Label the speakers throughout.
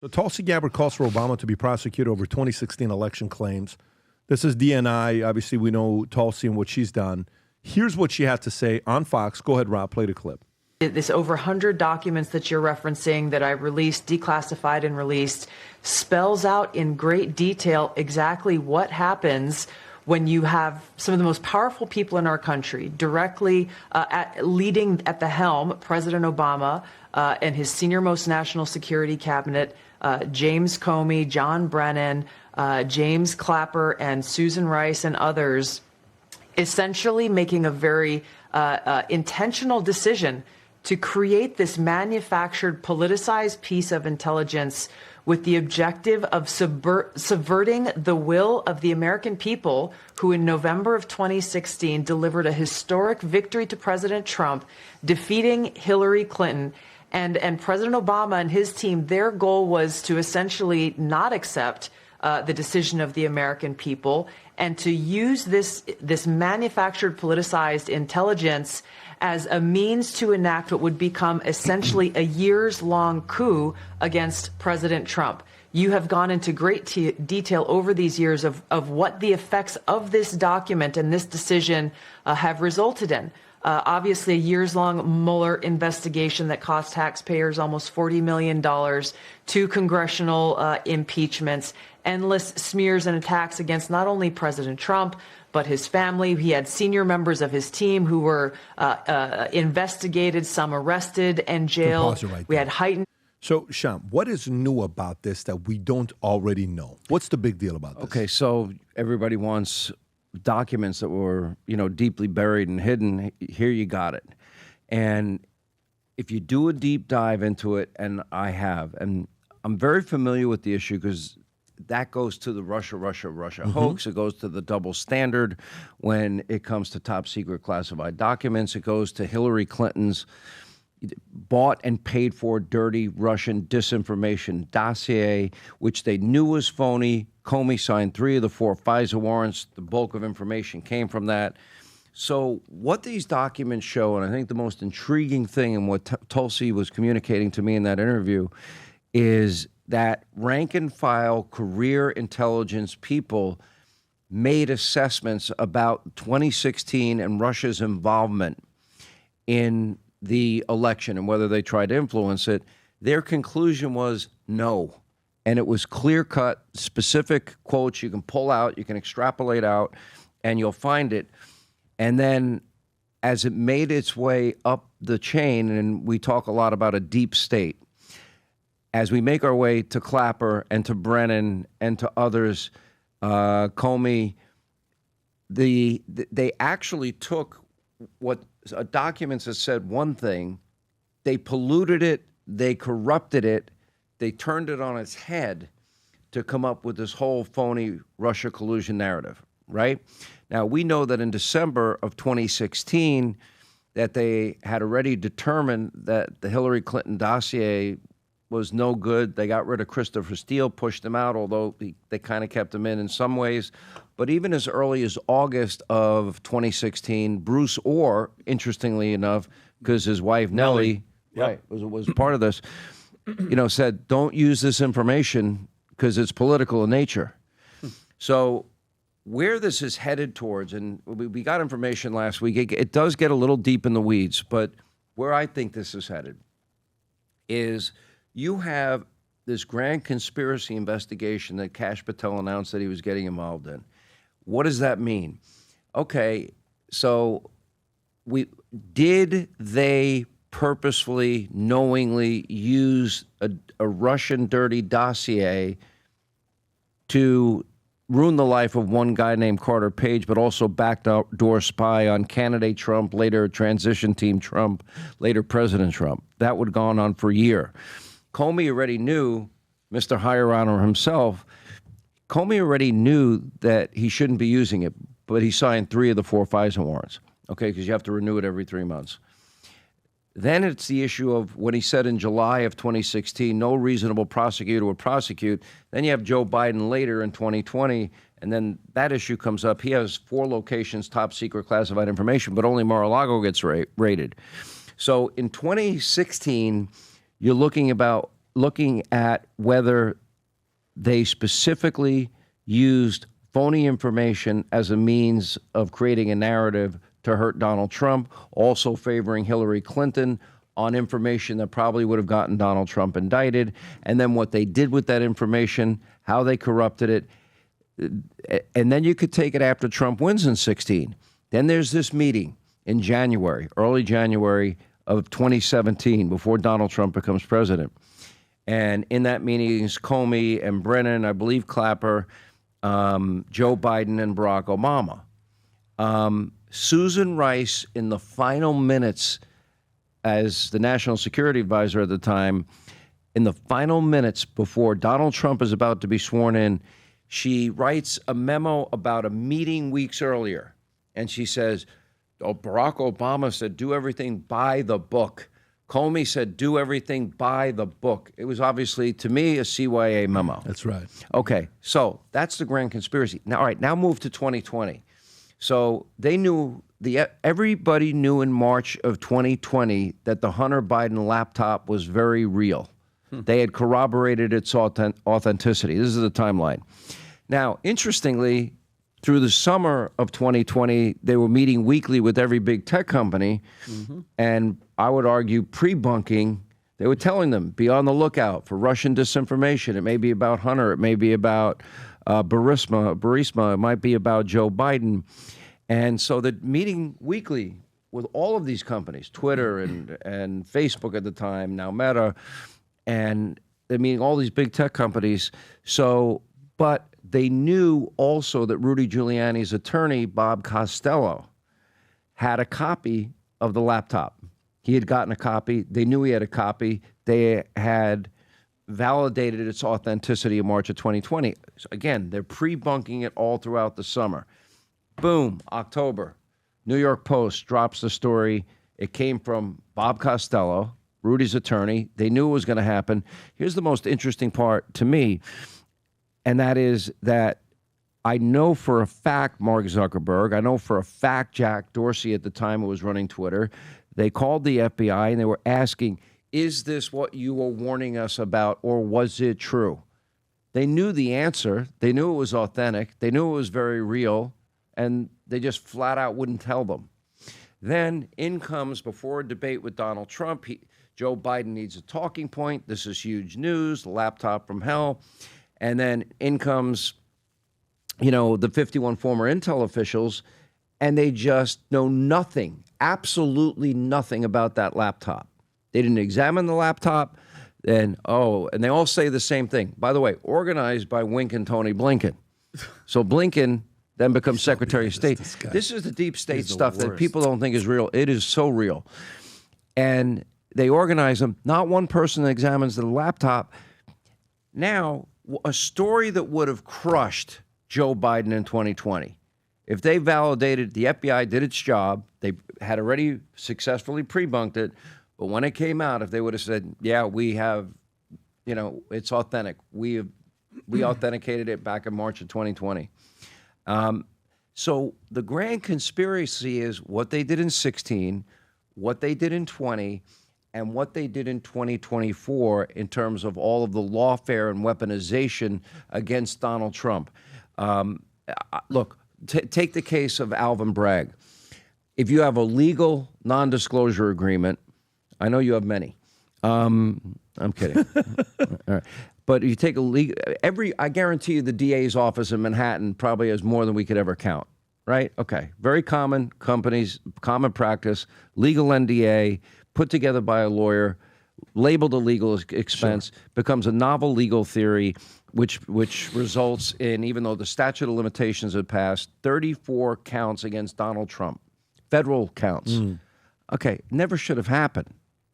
Speaker 1: So Tulsi Gabbard calls for Obama to be prosecuted over 2016 election claims. This is DNI. Obviously, we know Tulsi and what she's done. Here's what she had to say on Fox. Go ahead, Rob. Play the clip.
Speaker 2: This over 100 documents that you're referencing that I released, declassified and released, spells out in great detail exactly what happens when you have some of the most powerful people in our country directly leading at the helm, President Obama and his senior-most national security cabinet, James Comey, John Brennan, James Clapper, and Susan Rice and others, essentially making a very intentional decision to create this manufactured, politicized piece of intelligence with the objective of subverting the will of the American people who in November of 2016 delivered a historic victory to President Trump, defeating Hillary Clinton. And President Obama and his team, their goal was to essentially not accept the decision of the American people and to use this manufactured, politicized intelligence as a means to enact what would become essentially a years-long coup against President Trump. You have gone into great detail over these years of what the effects of this document and this decision have resulted in. Obviously, a years-long Mueller investigation that cost taxpayers almost $40 million, 2 congressional impeachments, endless smears and attacks against not only President Trump, but his family. He had senior members of his team who were investigated, some arrested and jailed. We had heightened.
Speaker 1: So, Sham, what is new about this that we don't already know? What's the big deal about this?
Speaker 3: Okay, so everybody wants documents that were, deeply buried and hidden. Here you got it. And if you do a deep dive into it, and I have, and I'm very familiar with the issue because that goes to the Russia hoax. It goes to the double standard when it comes to top secret classified documents. It goes to Hillary Clinton's bought and paid for dirty Russian disinformation dossier, which they knew was phony. Comey signed 3 of the 4 FISA warrants. The bulk of information came from that. So what these documents show, and I think the most intriguing thing in what Tulsi was communicating to me in that interview, is that rank and file career intelligence people made assessments about 2016 and Russia's involvement in the election and whether they tried to influence it. Their conclusion was no. And it was clear-cut, specific quotes you can pull out, you can extrapolate out, and you'll find it. And then as it made its way up the chain, and we talk a lot about a deep state, as we make our way to Clapper and to Brennan and to others, Comey, they actually took what documents that said one thing, they polluted it, they corrupted it, they turned it on its head to come up with this whole phony Russia collusion narrative, right? Now, we know that in December of 2016 that they had already determined that the Hillary Clinton dossier was no good. They got rid of Christopher Steele, pushed him out, although they kind of kept him in some ways. But even as early as August of 2016, Bruce Orr, interestingly enough, because his wife Nellie,
Speaker 1: Yep.
Speaker 3: was part of this, said, don't use this information because it's political in nature. So where this is headed towards, and we got information last week, it does get a little deep in the weeds, but where I think this is headed is you have this grand conspiracy investigation that Kash Patel announced that he was getting involved in. What does that mean? Okay, so did they purposefully, knowingly use a Russian dirty dossier to ruin the life of one guy named Carter Page, but also backdoor spy on candidate Trump, later transition team Trump, later President Trump? That would have gone on for a year. Comey already knew, Mr. Higher Honor himself, Comey already knew that he shouldn't be using it, but he signed 3 of the 4 FISA warrants, okay, because you have to renew it every 3 months. Then it's the issue of when he said in July of 2016, no reasonable prosecutor would prosecute. Then you have Joe Biden later in 2020, and then that issue comes up. He has 4 locations, top secret classified information, but only Mar-a-Lago gets raided. So in 2016, you're looking about looking at whether they specifically used phony information as a means of creating a narrative to hurt Donald Trump, also favoring Hillary Clinton on information that probably would have gotten Donald Trump indicted, and then what they did with that information, how they corrupted it. And then you could take it after Trump wins in 16. Then there's this meeting in January, early January of 2017, before Donald Trump becomes president. And in that meeting is Comey and Brennan, I believe Clapper, Joe Biden, and Barack Obama. Susan Rice, in the final minutes as the national security advisor at the time, in the final minutes before Donald Trump is about to be sworn in, she writes a memo about a meeting weeks earlier. And she says, oh, Barack Obama said, do everything by the book. Comey said, do everything by the book. It was obviously, to me, a CYA memo.
Speaker 1: That's right.
Speaker 3: Okay, so that's the grand conspiracy. Now, all right, now move to 2020. So they knew, everybody knew in March of 2020 that the Hunter Biden laptop was very real. They had corroborated its authenticity. This is the timeline. Now, interestingly, through the summer of 2020, they were meeting weekly with every big tech company, and I would argue pre-bunking. They were telling them, be on the lookout for Russian disinformation. It may be about Hunter. It may be about Burisma. It might be about Joe Biden. And so they're meeting weekly with all of these companies, Twitter and Facebook at the time, now Meta, and they're meeting all these big tech companies. So, but they knew also that Rudy Giuliani's attorney, Bob Costello, had a copy of the laptop. He had gotten a copy. They knew he had a copy. They had validated its authenticity in March of 2020. So again, they're pre-bunking it all throughout the summer. Boom, October. New York Post drops the story. It came from Bob Costello, Rudy's attorney. They knew it was going to happen. Here's the most interesting part to me, and that is that I know for a fact Mark Zuckerberg, I know for a fact Jack Dorsey at the time who was running Twitter, they called the FBI and they were asking, is this what you were warning us about, or was it true? They knew the answer. They knew it was authentic. They knew it was very real, and they just flat out wouldn't tell them. Then in comes, before a debate with Donald Trump, Joe Biden needs a talking point. This is huge news, the laptop from hell. And then in comes, the 51 former Intel officials, and they just know nothing, absolutely nothing about that laptop. They didn't examine the laptop. And they all say the same thing. By the way, organized by Wink and Tony Blinken. So Blinken then becomes Secretary of State. This is the deep state stuff that people don't think is real. It is so real. And they organize them. Not one person examines the laptop. Now, a story that would have crushed Joe Biden in 2020. If they validated, the FBI did its job. They had already successfully pre-bunked it. But when it came out, if they would have said, yeah, we have, it's authentic. We authenticated it back in March of 2020. So the grand conspiracy is what they did in 16, what they did in 20, and what they did in 2024 in terms of all of the lawfare and weaponization against Donald Trump. Look, take the case of Alvin Bragg. If you have a legal non-disclosure agreement, I know you have many. I'm kidding. All right. But if you take a legal, I guarantee you the DA's office in Manhattan probably has more than we could ever count, right? Okay. Very common companies, common practice, legal NDA, put together by a lawyer, labeled a legal expense, becomes a novel legal theory, which results in, even though the statute of limitations had passed, 34 counts against Donald Trump, federal counts. Okay, never should have happened.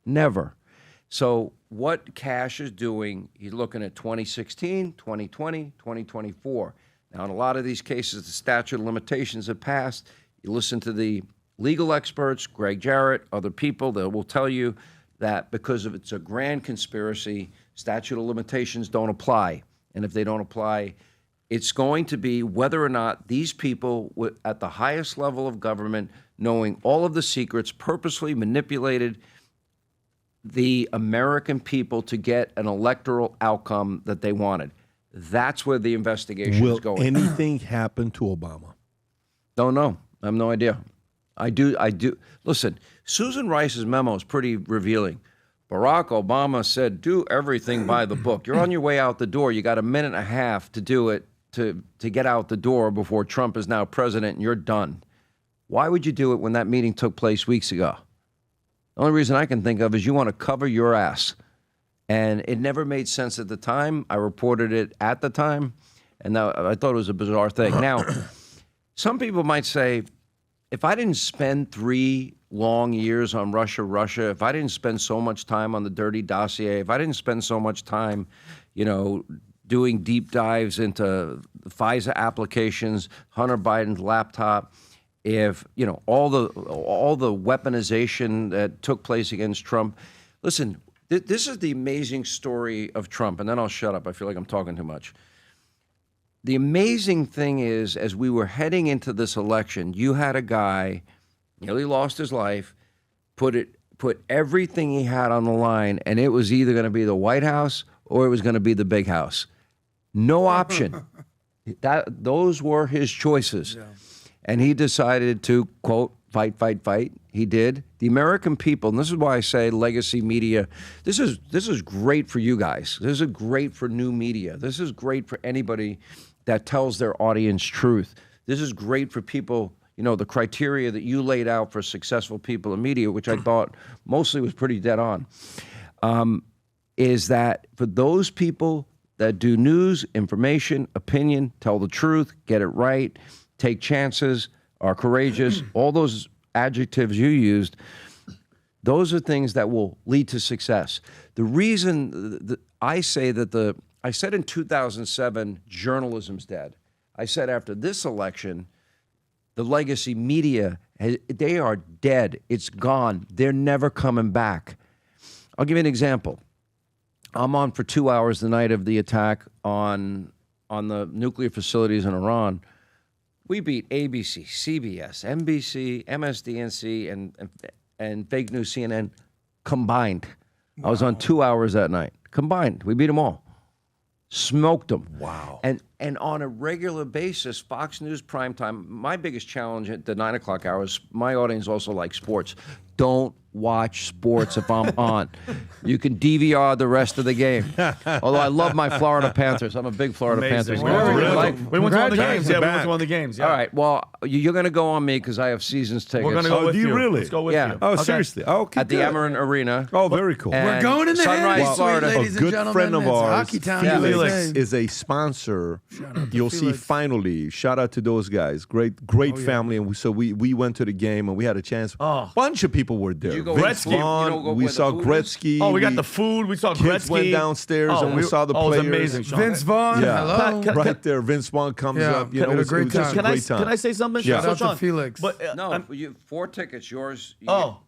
Speaker 3: Never. So what Cash is doing, he's looking at 2016, 2020, 2024. Now, in a lot of these cases, the statute of limitations have passed. You listen to the legal experts, Greg Jarrett, other people, that will tell you that because it's a grand conspiracy, statute of limitations don't apply. And if they don't apply, it's going to be whether or not these people at the highest level of government, knowing all of the secrets, purposely manipulated the American people to get an electoral outcome that they wanted. That's where the investigation is going.
Speaker 1: Will anything happen to Obama?
Speaker 3: Don't know. I have no idea. I do. Listen, Susan Rice's memo is pretty revealing. Barack Obama said, do everything by the book. You're on your way out the door. You got a minute and a half to do it, to get out the door before Trump is now president and you're done. Why would you do it when that meeting took place weeks ago? The only reason I can think of is you want to cover your ass. And it never made sense at the time. I reported it at the time, and now I thought it was a bizarre thing. Now, some people might say, if I didn't spend 3 long years on Russia, if I didn't spend so much time on the dirty dossier, if I didn't spend so much time, doing deep dives into FISA applications, Hunter Biden's laptop, if, all the weaponization that took place against Trump. Listen, this is the amazing story of Trump, and then I'll shut up. I feel like I'm talking too much. The amazing thing is, as we were heading into this election, you had a guy nearly lost his life, put everything he had on the line, and it was either going to be the White House or it was going to be the big house. No option. Those were his choices. Yeah. And he decided to, quote, fight, fight, fight. He did. The American people, and this is why I say legacy media, this is great for you guys. This is great for new media. This is great for anybody that tells their audience truth. This is great for people, the criteria that you laid out for successful people in media, which I thought mostly was pretty dead on, is that for those people that do news, information, opinion, tell the truth, get it right, take chances, are courageous, all those adjectives you used, those are things that will lead to success. The reason I say that I said in 2007, journalism's dead. I said after this election, the legacy media, they are dead. It's gone. They're never coming back. I'll give you an example. I'm on for 2 hours the night of the attack on the nuclear facilities in Iran. We beat ABC, CBS, NBC, MSDNC, and fake news CNN combined. Wow. I was on 2 hours that night. Combined. We beat them all. Smoked them.
Speaker 1: Wow.
Speaker 3: And on a regular basis, Fox News primetime, my biggest challenge at the 9 o'clock hours, my audience also likes sports. Don't watch sports if I'm on. You can DVR the rest of the game. Although I love my Florida Panthers. I'm a big Florida Panthers guy.
Speaker 4: We went to one of the games. Yeah, we went to one of the games. Yeah.
Speaker 3: All right. Well, you're going to go on me because I have seasons tickets.
Speaker 4: We're going to go with you.
Speaker 1: Really?
Speaker 4: Let's go with
Speaker 3: you.
Speaker 1: Oh, okay. Seriously? Okay.
Speaker 3: At the Amerant Arena.
Speaker 1: Oh, very cool.
Speaker 3: And
Speaker 5: we're going in the
Speaker 3: Sunrise,
Speaker 5: Hannity,
Speaker 3: Florida.
Speaker 5: ladies
Speaker 1: A good
Speaker 5: and gentlemen.
Speaker 1: friend of
Speaker 5: It's
Speaker 1: ours,
Speaker 5: Hockey Town.
Speaker 1: Felix,
Speaker 5: USA.
Speaker 1: is a sponsor. You'll see
Speaker 5: Felix.
Speaker 1: finally. Shout out to those guys. Great family. And so we went to the game and we had a chance. Bunch of people were there.
Speaker 3: Did you go
Speaker 1: Vince Vaughn, we saw Gretzky.
Speaker 4: Oh, we got the food. We saw
Speaker 1: kids
Speaker 4: Gretzky.
Speaker 1: went downstairs and we saw the
Speaker 4: it was
Speaker 1: players.
Speaker 4: amazing, Sean.
Speaker 5: Vince Vaughn.
Speaker 1: Yeah,
Speaker 5: Hello.
Speaker 1: right there. Vince Vaughn comes up.
Speaker 5: it was a great time.
Speaker 4: Can I say something?
Speaker 1: Yeah.
Speaker 4: So,
Speaker 5: Shout out
Speaker 4: Sean,
Speaker 5: to Felix.
Speaker 4: But,
Speaker 3: No, 4 tickets, yours.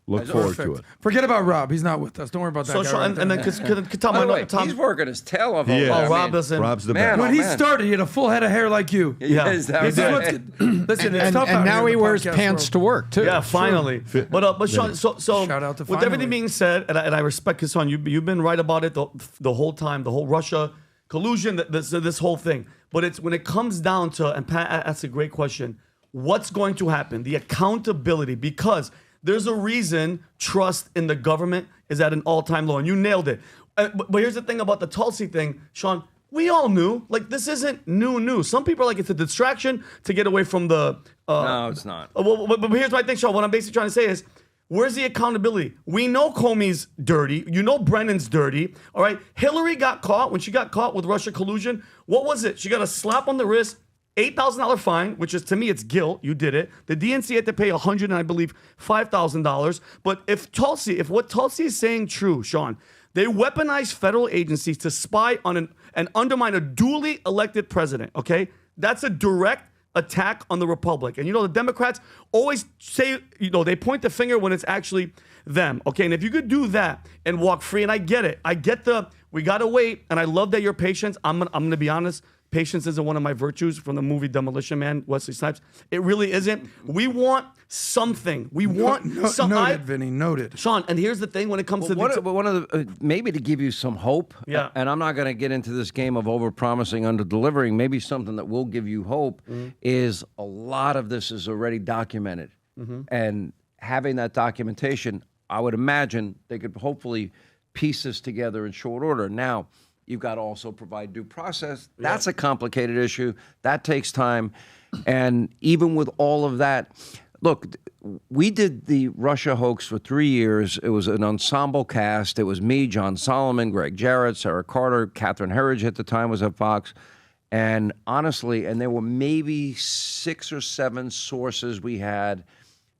Speaker 1: Look forward to it.
Speaker 5: Forget about Rob. He's not with us. Don't worry about that.
Speaker 4: So,
Speaker 5: guy
Speaker 4: Sean,
Speaker 5: right
Speaker 4: and
Speaker 5: there.
Speaker 4: then could Tom,
Speaker 3: By the way,
Speaker 4: Tom,
Speaker 3: he's working his tail off.
Speaker 1: Yeah.
Speaker 3: over there.
Speaker 4: Oh,
Speaker 3: I
Speaker 4: Rob
Speaker 3: mean,
Speaker 4: doesn't.
Speaker 1: Rob's the
Speaker 3: Man,
Speaker 1: best.
Speaker 5: when he
Speaker 3: man.
Speaker 5: started, he had a full head of hair like you.
Speaker 4: Yeah.
Speaker 3: Is that
Speaker 5: This is
Speaker 3: right?
Speaker 5: what's- Listen, it's tough out
Speaker 6: And
Speaker 5: here
Speaker 6: now
Speaker 5: in
Speaker 6: he
Speaker 5: the
Speaker 6: wears
Speaker 5: podcast
Speaker 6: pants
Speaker 5: world.
Speaker 6: to work too.
Speaker 4: Yeah, finally. But Sean, so
Speaker 5: Shout out to
Speaker 4: with everything
Speaker 5: finally.
Speaker 4: being said, and I respect because Sean, you've been right about it the whole time, the whole Russia collusion, this whole thing. But it's when it comes down to, and Pat, that's a great question. What's going to happen? The accountability, because there's a reason trust in the government is at an all-time low, and you nailed it. But here's the thing about the Tulsi thing, Sean. We all knew, like, this isn't new news. Some people are like, it's a distraction to get away from the.
Speaker 3: No, it's not.
Speaker 4: But here's my thing, Sean. What I'm basically trying to say is, where's the accountability? We know Comey's dirty. You know Brennan's dirty. All right. Hillary got caught when she got caught with Russia collusion. What was it? She got a slap on the wrist, $8,000 fine, which is, to me, it's guilt. You did it. The DNC had to pay $100 and I believe $5,000. But if what Tulsi is saying true, Sean, they weaponize federal agencies to spy on and undermine a duly elected president. Okay, that's a direct attack on the republic. And the Democrats always say, they point the finger when it's actually them. Okay, and if you could do that and walk free, and I get it. I get we gotta wait, and I love that you're patient. I'm gonna be honest. patience isn't one of my virtues from the movie Demolition Man, Wesley Snipes. It really isn't. We want something. We want something.
Speaker 5: Noted, Vinny, noted.
Speaker 4: Sean, and here's the thing when it comes to
Speaker 3: one of the maybe to give you some hope.
Speaker 4: Yeah.
Speaker 3: And I'm not going to get into this game of over-promising, under-delivering. Maybe something that will give you hope is a lot of this is already documented. And having that documentation, I would imagine they could hopefully piece this together in short order. Now, you've got to also provide due process. That's a complicated issue. That takes time. And even with all of that, look, we did the Russia hoax for 3 years. It was an ensemble cast. It was me, John Solomon, Greg Jarrett, Sarah Carter, Catherine Herridge at the time was at Fox. And honestly, and there were maybe 6 or 7 sources we had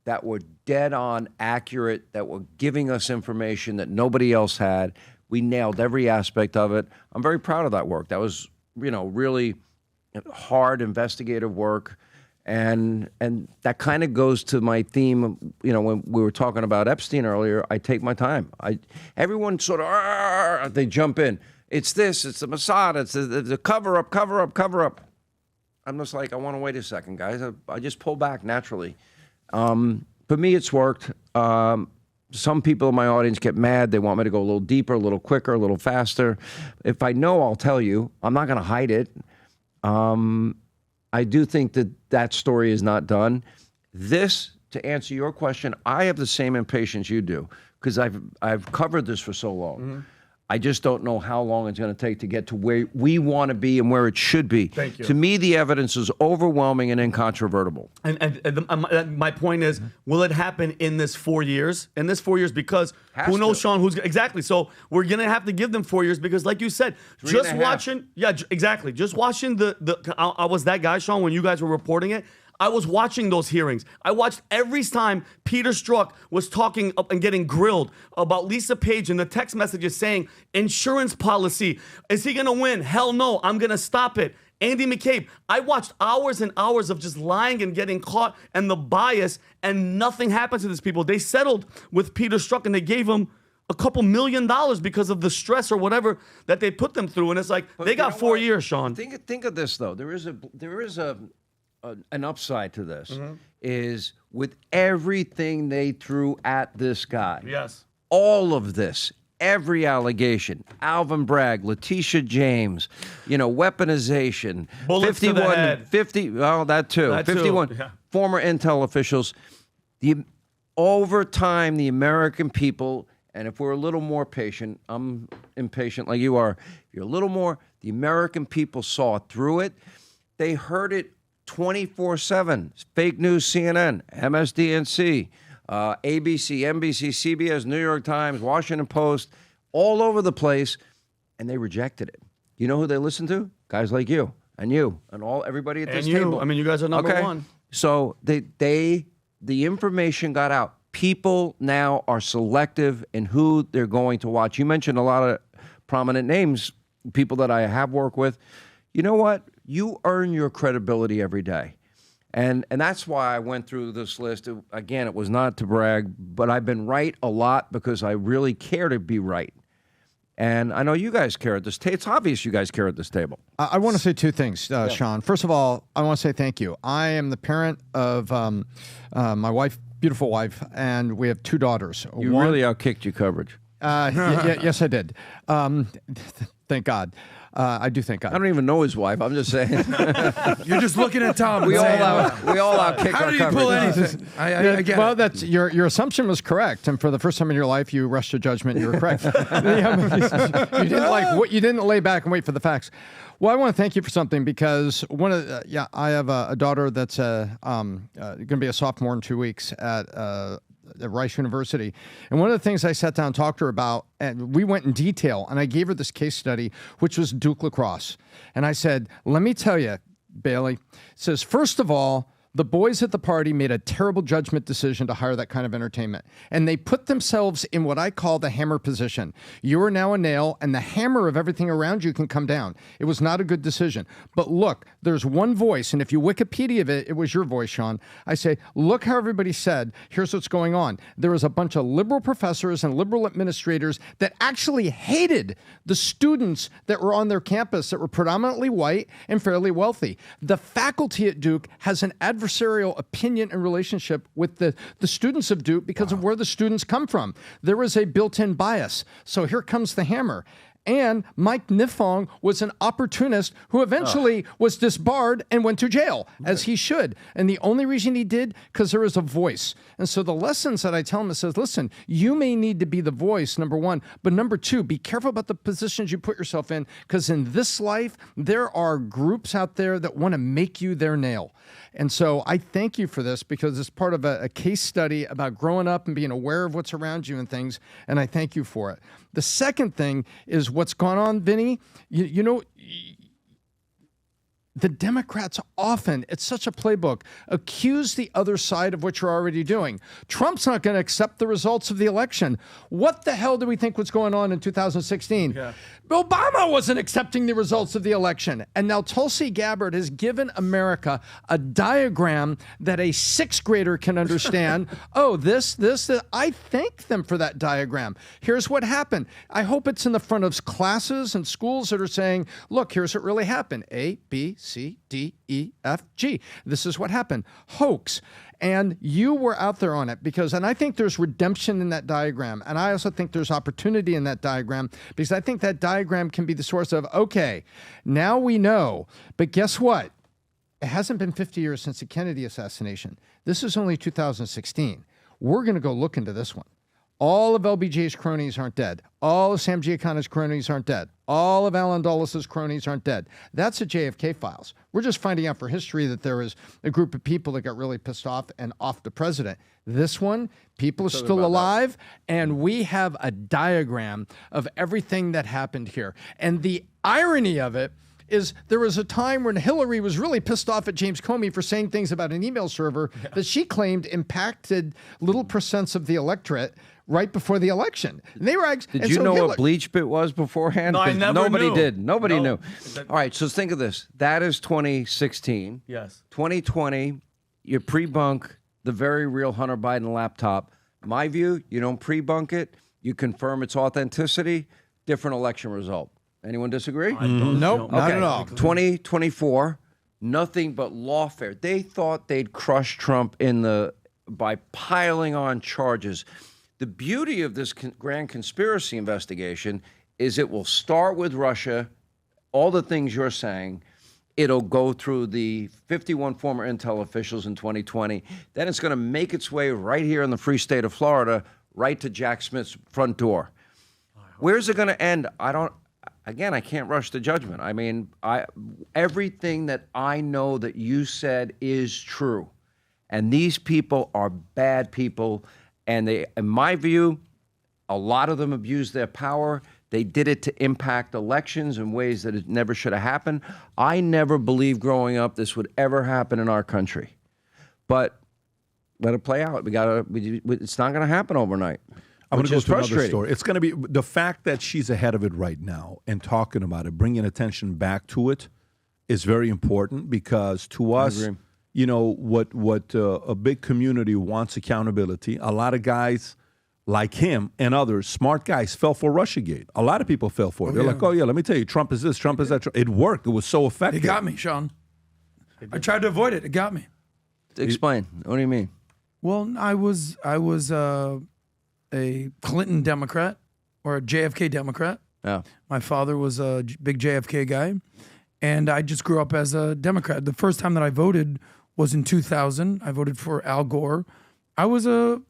Speaker 3: that were dead on accurate, that were giving us information that nobody else had. We nailed every aspect of it. I'm very proud of that work. That was, really hard investigative work. And that kind of goes to my theme, when we were talking about Epstein earlier, I take my time. Everyone sort of, they jump in. It's this, it's the Mossad, it's the cover up. I'm just like, I want to wait a second, guys. I just pull back naturally. For me, it's worked. Some people in my audience get mad. They want me to go a little deeper, a little quicker, a little faster. If I know, I'll tell you. I'm not going to hide it. I do think that story is not done. This, to answer your question, I have the same impatience you do because I've covered this for so long. I just don't know how long it's going to take to get to where we want to be and where it should be.
Speaker 4: Thank you.
Speaker 3: To me, the evidence is overwhelming and incontrovertible.
Speaker 4: And my point is, will it happen in this 4 years? In this 4 years, because
Speaker 3: Has
Speaker 4: who knows,
Speaker 3: to.
Speaker 4: Sean, exactly. So we're going to have to give them 4 years because, like you said, just watching, exactly. Just watching I was that guy, Sean, when you guys were reporting it. I was watching those hearings. I watched every time Peter Strzok was talking up and getting grilled about Lisa Page and the text messages saying, insurance policy, is he going to win? Hell no, I'm going to stop it. Andy McCabe, I watched hours and hours of just lying and getting caught and the bias, and nothing happened to these people. They settled with Peter Strzok and they gave him a couple $1 million because of the stress or whatever that they put them through. And it's like, they got 4 years, Sean.
Speaker 3: Think of this, though. There is an upside to this is with everything they threw at this guy.
Speaker 4: Yes.
Speaker 3: All of this, every allegation, Alvin Bragg, Letitia James, weaponization,
Speaker 4: Bullets to the head.
Speaker 3: 50, oh, that too.
Speaker 4: That too,
Speaker 3: 51
Speaker 4: yeah.
Speaker 3: former intel officials. Over time, the American people, and if we're a little more patient, I'm impatient like you are, if you're a little more, the American people saw through it. They heard it 24/7. Fake news, CNN, MSDNC, ABC, NBC, CBS, New York Times, Washington Post, all over the place, and they rejected it. You know who they listened to? Guys like you and everybody at this table.
Speaker 4: I mean, you guys are number one.
Speaker 3: So the information got out. People now are selective in who they're going to watch. You mentioned a lot of prominent names, people that I have worked with. You know what? You earn your credibility every day. And that's why I went through this list. Again, it was not to brag, but I've been right a lot because I really care to be right. And I know you guys care at this table. It's obvious you guys care at this table.
Speaker 6: I want to say two things, Sean. First of all, I want to say thank you. I am the parent of my wife, beautiful wife, and we have 2 daughters.
Speaker 3: You really outkicked your coverage.
Speaker 6: Yes, I did. Thank God. I do thank God.
Speaker 3: I don't even know his wife. I'm just saying.
Speaker 5: You're just looking at Tom.
Speaker 3: we all outkick
Speaker 5: How
Speaker 3: our
Speaker 5: did he pull
Speaker 3: coverage.
Speaker 5: anything? I get
Speaker 6: well,
Speaker 5: it.
Speaker 6: that's your assumption was correct, and for the first time in your life, you rushed to judgment. You were correct. You didn't lay back and wait for the facts. Well, I want to thank you for something because I have a daughter that's going to be a sophomore in 2 weeks at Rice University. And one of the things I sat down and talked to her about, and we went in detail, and I gave her this case study, which was Duke lacrosse. And I said, let me tell you, Bailey, says, first of all, The boys at the party made a terrible judgment decision to hire that kind of entertainment. And they put themselves in what I call the hammer position. You are now a nail, and the hammer of everything around you can come down. It was not a good decision. But look, there's one voice, and if you Wikipedia it was your voice, Sean. I say, look how everybody said, here's what's going on. There was a bunch of liberal professors and liberal administrators that actually hated the students that were on their campus that were predominantly white and fairly wealthy. The faculty at Duke has an adversarial opinion and relationship with the students of Duke because of where the students come from. There is a built-in bias. So here comes the hammer. And Mike Nifong was an opportunist who eventually was disbarred and went to jail, as he should. And the only reason he did, because there is a voice. And so the lessons that I tell him is, listen, you may need to be the voice, number one. But number two, be careful about the positions you put yourself in, because in this life, there are groups out there that want to make you their nail. And so I thank you for this, because it's part of a case study about growing up and being aware of what's around you and things. And I thank you for it. The second thing is what's gone on, Vinny. You know, the Democrats often, it's such a playbook, accuse the other side of what you're already doing. Trump's not going to accept the results of the election. What the hell do we think was going on in 2016? Yeah. Obama wasn't accepting the results of the election. And now Tulsi Gabbard has given America a diagram that a sixth grader can understand. Oh, this. I thank them for that diagram. Here's what happened. I hope it's in the front of classes and schools that are saying, look, here's what really happened. A, B, C, D, E, F, G. This is what happened. Hoax. And you were out there on it and I think there's redemption in that diagram. And I also think there's opportunity in that diagram, because I think that diagram can be the source of, okay, now we know, but guess what? It hasn't been 50 years since the Kennedy assassination. This is only 2016. We're going to go look into this one. All of LBJ's cronies aren't dead. All of Sam Giancana's cronies aren't dead. All of Alan Dulles' cronies aren't dead. That's the JFK files. We're just finding out for history that there was a group of people that got really pissed off and off the president. This one, people are still alive, and we have a diagram of everything that happened here. And the irony of it is there was a time when Hillary was really pissed off at James Comey for saying things about an email server that she claimed impacted little percents of the electorate right before the election. And they were
Speaker 3: Did you know what bleach bit was beforehand?
Speaker 4: No, I never
Speaker 3: Nobody
Speaker 4: knew.
Speaker 3: did. Nobody knew. All right, so think of this. That is 2016.
Speaker 4: Yes.
Speaker 3: 2020, you pre-bunk the very real Hunter Biden laptop. My view, you don't pre-bunk it. You confirm its authenticity. Different election result. Anyone disagree?
Speaker 6: Nope, not at all.
Speaker 3: 2024, nothing but lawfare. They thought they'd crush Trump by piling on charges. The beauty of this grand conspiracy investigation is it will start with Russia, all the things you're saying. It'll go through the 51 former intel officials in 2020. Then it's going to make its way right here in the free state of Florida, right to Jack Smith's front door. Where's it going to end? I can't rush to judgment. I mean, everything that I know that you said is true. And these people are bad people. And they, in my view, a lot of them abused their power. They did it to impact elections in ways that it never should have happened. I never believed growing up this would ever happen in our country. But let it play out. It's not going to happen overnight.
Speaker 1: I'm going to go to another story. It's going to be the fact that she's ahead of it right now and talking about it, bringing attention back to it is very important, because to us, you know, what a big community wants accountability. A lot of guys like him and others, smart guys, fell for Russiagate. A lot of people fell for it. They're like, oh, yeah, let me tell you, Trump is this, Trump is that. It worked. It was so effective.
Speaker 5: It got me, Sean. I tried to avoid it. It got me.
Speaker 3: Explain. What do you mean?
Speaker 5: Well, I was a Clinton Democrat, or a JFK Democrat.
Speaker 3: Yeah.
Speaker 5: My father was a big JFK guy, and I just grew up as a Democrat. The first time that I voted was in 2000. I voted for Al Gore. I was a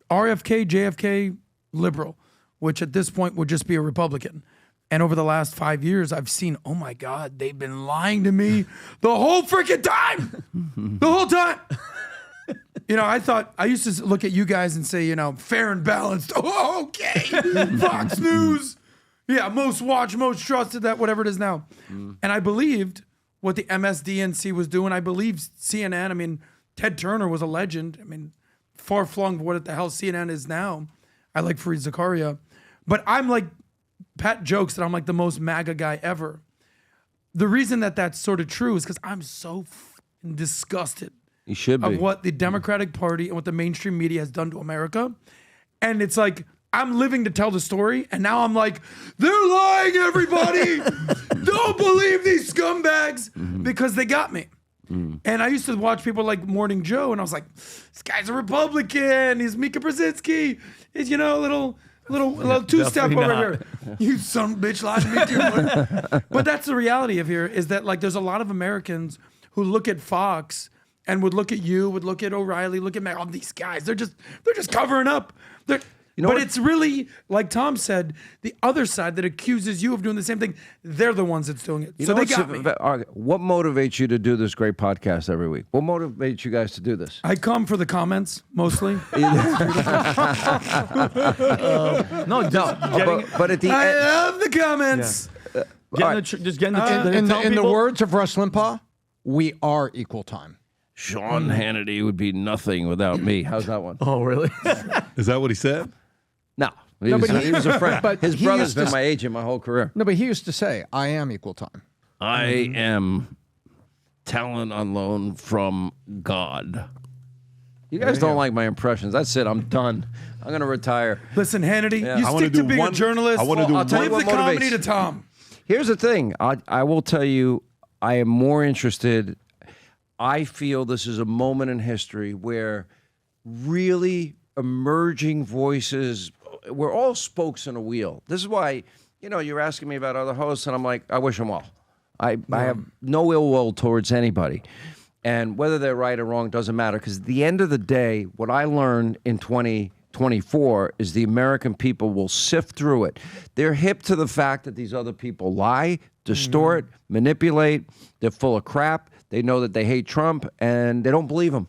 Speaker 5: RFK, JFK liberal, which at this point would just be a Republican. And over the last 5 years, I've seen, oh my God, they've been lying to me the whole freaking time. The whole time. You know, I used to look at you guys and say, you know, fair and balanced. Oh, okay. Fox News. Yeah, most watched, most trusted, that whatever it is now. And I believed what the MSDNC was doing. I believed CNN. I mean, Ted Turner was a legend. I mean, far flung from what the hell CNN is now. I like Fareed Zakaria. But I'm like, Pat jokes that I'm like the most MAGA guy ever. The reason that that's sort of true is because I'm so disgusted
Speaker 3: You should be.
Speaker 5: of what the Democratic Party and what the mainstream media has done to America. And it's like, I'm living to tell the story, and now I'm like, they're lying, everybody! Don't believe these scumbags! Because they got me. And I used to watch people like Morning Joe, and I was like, this guy's a Republican, he's Mika Brzezinski, he's, you know, a little two-step over here. You son of a bitch lied to me too. But that's the reality of here, is that like there's a lot of Americans who look at Fox and would look at you, would look at O'Reilly, look at all these guys. They're just covering up. But it's really, like Tom said, the other side that accuses you of doing the same thing, they're the ones that's doing it. So they got me.
Speaker 3: What motivates you to do this great podcast every week? What motivates you guys to do this?
Speaker 5: I come for the comments, mostly.
Speaker 3: But at the
Speaker 5: I
Speaker 3: end,
Speaker 5: love the comments.
Speaker 6: In the words of Russ Limbaugh, we are equal time.
Speaker 3: Sean Hannity would be nothing without me. How's that one?
Speaker 4: Oh, really?
Speaker 1: Is that what he said?
Speaker 3: No. He was a friend.
Speaker 6: But
Speaker 3: His
Speaker 6: he
Speaker 3: brother's
Speaker 6: used
Speaker 3: been
Speaker 6: to-
Speaker 3: my agent my whole career.
Speaker 6: No, but he used to say, I am equal time.
Speaker 3: I am talent on loan from God. You guys don't like my impressions. That's it. I'm done. I'm going to retire.
Speaker 5: Listen, Hannity,
Speaker 3: Yeah.
Speaker 5: you
Speaker 1: I wanna
Speaker 5: stick to
Speaker 1: do
Speaker 5: being
Speaker 1: one-
Speaker 5: a journalist.
Speaker 1: I wanna do
Speaker 3: I'll tell you
Speaker 5: Leave
Speaker 3: what
Speaker 5: the comedy
Speaker 3: motivates.
Speaker 5: to Tom.
Speaker 3: Here's the thing. I will tell you, I am more interested. I feel this is a moment in history where really emerging voices, we're all spokes in a wheel. This is why, you're asking me about other hosts, and I'm like, I wish them well. I have no ill will towards anybody. And whether they're right or wrong doesn't matter, because at the end of the day, what I learned in 2024 is the American people will sift through it. They're hip to the fact that these other people lie, distort, manipulate. They're full of crap. They know that they hate Trump, and they don't believe him.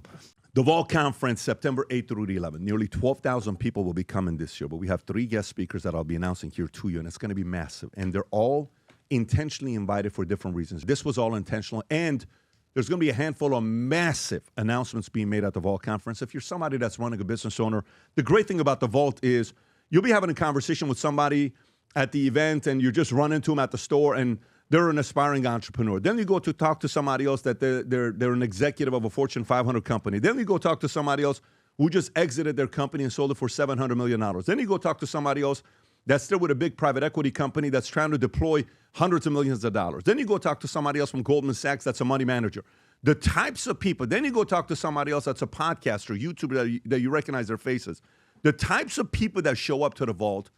Speaker 1: The Vol Conference, September 8th through the 11th. Nearly 12,000 people will be coming this year, but we have 3 guest speakers that I'll be announcing here to you, and it's going to be massive. And they're all intentionally invited for different reasons. This was all intentional, and there's going to be a handful of massive announcements being made at the Vault Conference. If you're somebody that's running a business owner, the great thing about the Vault is you'll be having a conversation with somebody at the event, and you just run into them at the store, and they're an aspiring entrepreneur. Then you go to talk to somebody else that they're an executive of a Fortune 500 company. Then you go talk to somebody else who just exited their company and sold it for $700 million. Then you go talk to somebody else that's still with a big private equity company that's trying to deploy hundreds of millions of dollars. Then you go talk to somebody else from Goldman Sachs that's a money manager. The types of people. Then you go talk to somebody else that's a podcaster, YouTuber, that you recognize their faces. The types of people that show up to the Vault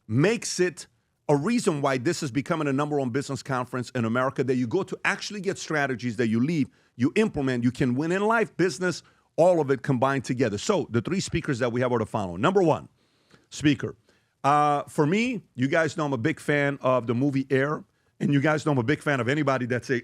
Speaker 1: makes it a reason why this is becoming a number one business conference in America, that you go to actually get strategies that you leave, you implement, you can win in life, business, all of it combined together. So the 3 speakers that we have are the following. Number 1 speaker. For me, you guys know I'm a big fan of the movie Air, and you guys know I'm a big fan of anybody that's a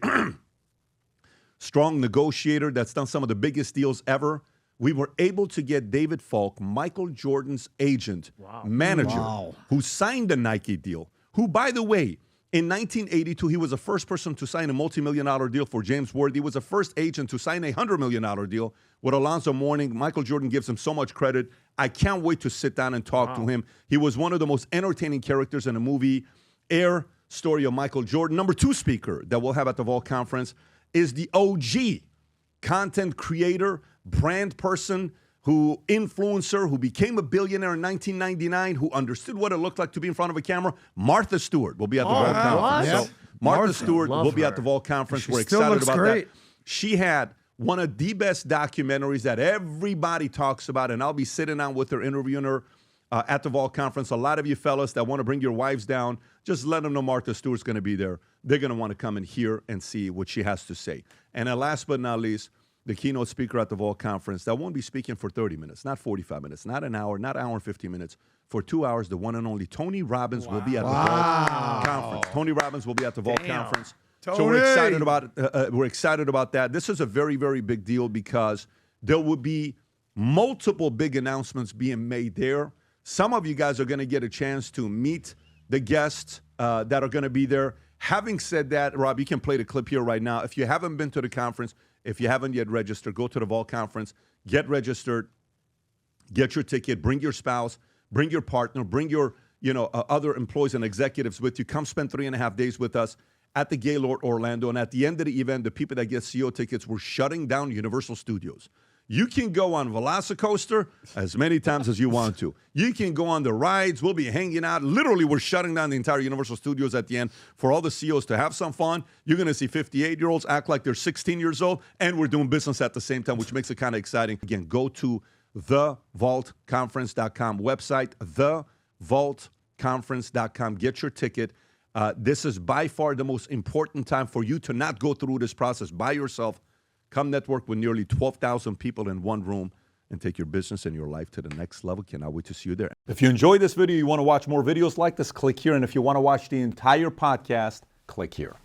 Speaker 1: strong negotiator that's done some of the biggest deals ever. We were able to get David Falk, Michael Jordan's agent, manager, who signed the Nike deal, who, by the way, in 1982, he was the first person to sign a multi-million-dollar deal for James Worthy. He was the first agent to sign a $100 million deal with Alonzo Mourning. Michael Jordan gives him so much credit. I can't wait to sit down and talk to him. He was one of the most entertaining characters in the movie Air, story of Michael Jordan. Number 2 speaker that we'll have at the Vault Conference is the OG content creator, brand person, influencer, who became a billionaire in 1999, who understood what it looked like to be in front of a camera. Martha Stewart will be at the Vault Conference.
Speaker 4: What?
Speaker 1: So Martha Stewart will be at the Vault Conference. We're excited about that. She had one of the best documentaries that everybody talks about, and I'll be sitting down with her, interviewing her at the Vault Conference. A lot of you fellas that want to bring your wives down, just let them know Martha Stewart's going to be there. They're going to want to come and hear and see what she has to say. And last but not least, the keynote speaker at the Vault Conference that won't be speaking for 30 minutes, not 45 minutes, not an hour, not an hour and 15 minutes. For 2 hours, the one and only Tony Robbins will be at the Vault Conference. Tony Robbins will be at the Vault Conference. So we're excited about it. We're excited about that. This is a very, very big deal because there will be multiple big announcements being made there. Some of you guys are going to get a chance to meet the guests that are going to be there. Having said that, Rob, you can play the clip here right now. If you haven't been to the conference, if you haven't yet registered, go to the Vault Conference, get registered, get your ticket, bring your spouse, bring your partner, bring your other employees and executives with you. Come spend 3.5 days with us at the Gaylord Orlando. And at the end of the event, the people that get CEO tickets, we're shutting down Universal Studios. You can go on Velocicoaster as many times as you want to. You can go on the rides. We'll be hanging out. Literally, we're shutting down the entire Universal Studios at the end for all the CEOs to have some fun. You're going to see 58-year-olds act like they're 16 years old, and we're doing business at the same time, which makes it kind of exciting. Again, go to thevaultconference.com website, thevaultconference.com. Get your ticket. This is by far the most important time for you to not go through this process by yourself. Come network with nearly 12,000 people in one room and take your business and your life to the next level. Cannot wait to see you there.
Speaker 7: If you enjoyed this video, you want to watch more videos like this, click here. And if you want to watch the entire podcast, click here.